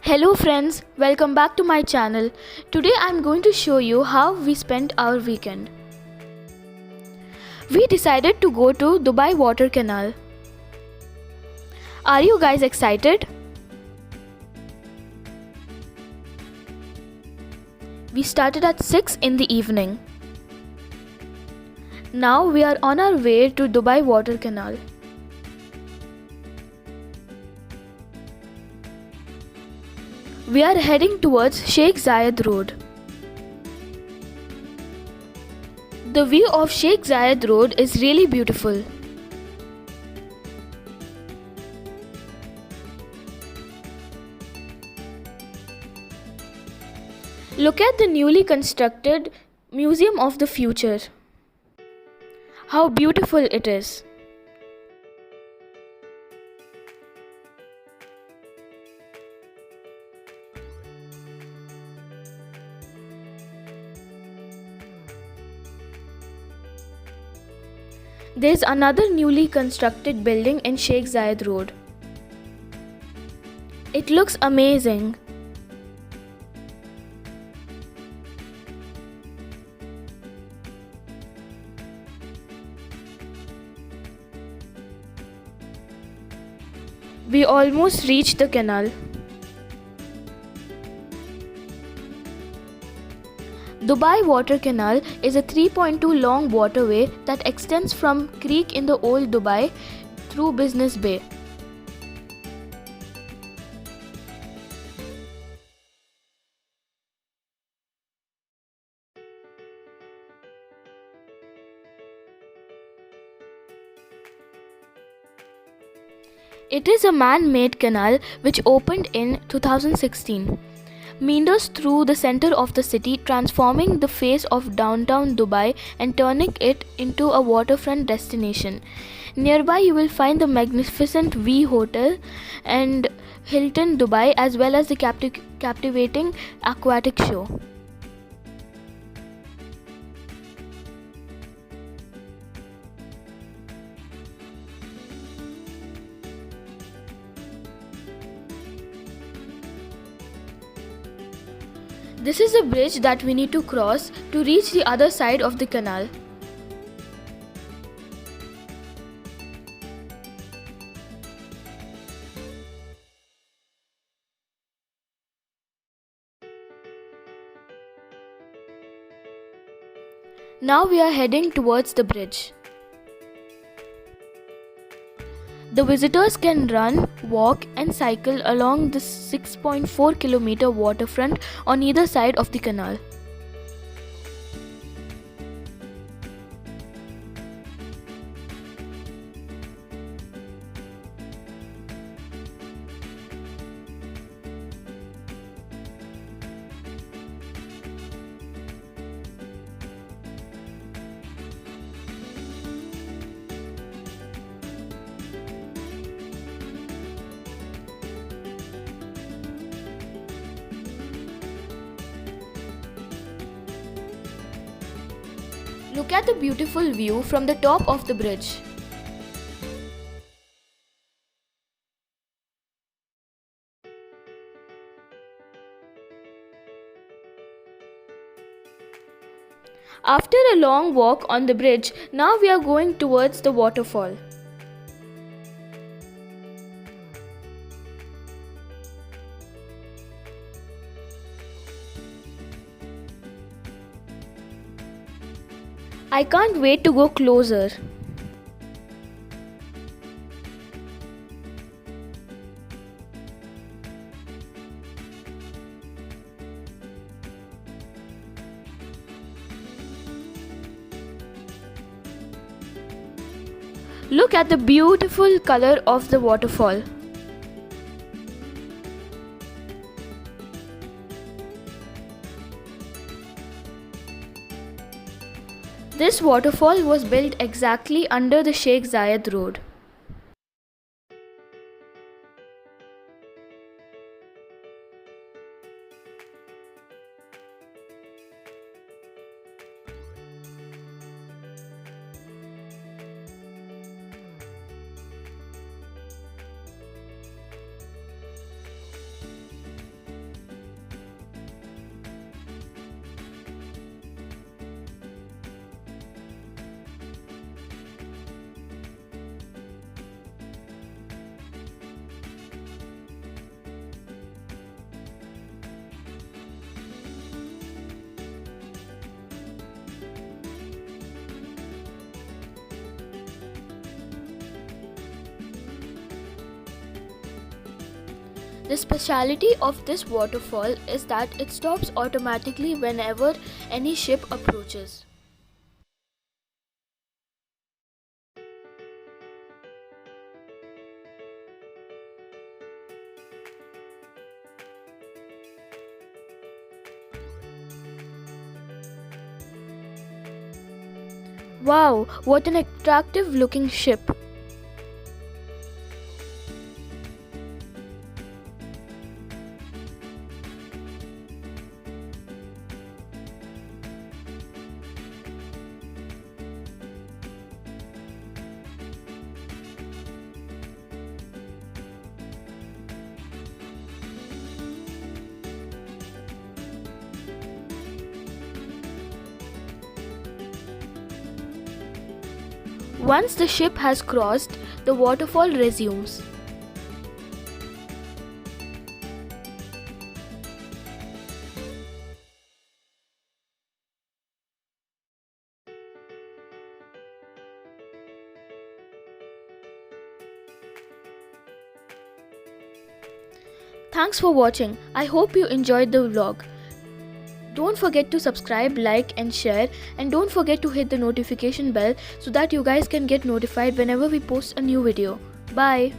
Hello friends, welcome back to my channel. Today I am going to show you how we spent our weekend. We decided to go to Dubai Water Canal. Are you guys excited? We started at 6 in the evening. Now we are on our way to Dubai Water Canal. We are heading towards Sheikh Zayed Road. The view of Sheikh Zayed Road is really beautiful. Look at the newly constructed Museum of the Future. How beautiful it is. There's another newly constructed building in Sheikh Zayed Road. It looks amazing. We almost reached the canal. Dubai Water Canal is a 3.2 long waterway that extends from creek in the old Dubai through Business Bay. It is a man-made canal which opened in 2016. Meanders through the center of the city, transforming the face of downtown Dubai and turning it into a waterfront destination. Nearby you will find the magnificent V Hotel and Hilton Dubai, as well as the captivating aquatic show. This is a bridge that we need to cross to reach the other side of the canal. Now we are heading towards the bridge. The visitors can run, walk and cycle along the 6.4-kilometer waterfront on either side of the canal. Look at the beautiful view from the top of the bridge. After a long walk on the bridge, now we are going towards the waterfall. I can't wait to go closer. Look at the beautiful color of the waterfall. This waterfall was built exactly under the Sheikh Zayed Road. The speciality of this waterfall is that it stops automatically whenever any ship approaches. Wow, what an attractive looking ship! Once the ship has crossed, the waterfall resumes. Thanks for watching. I hope you enjoyed the vlog. Don't forget to subscribe, like and share, and don't forget to hit the notification bell so that you guys can get notified whenever we post a new video. Bye.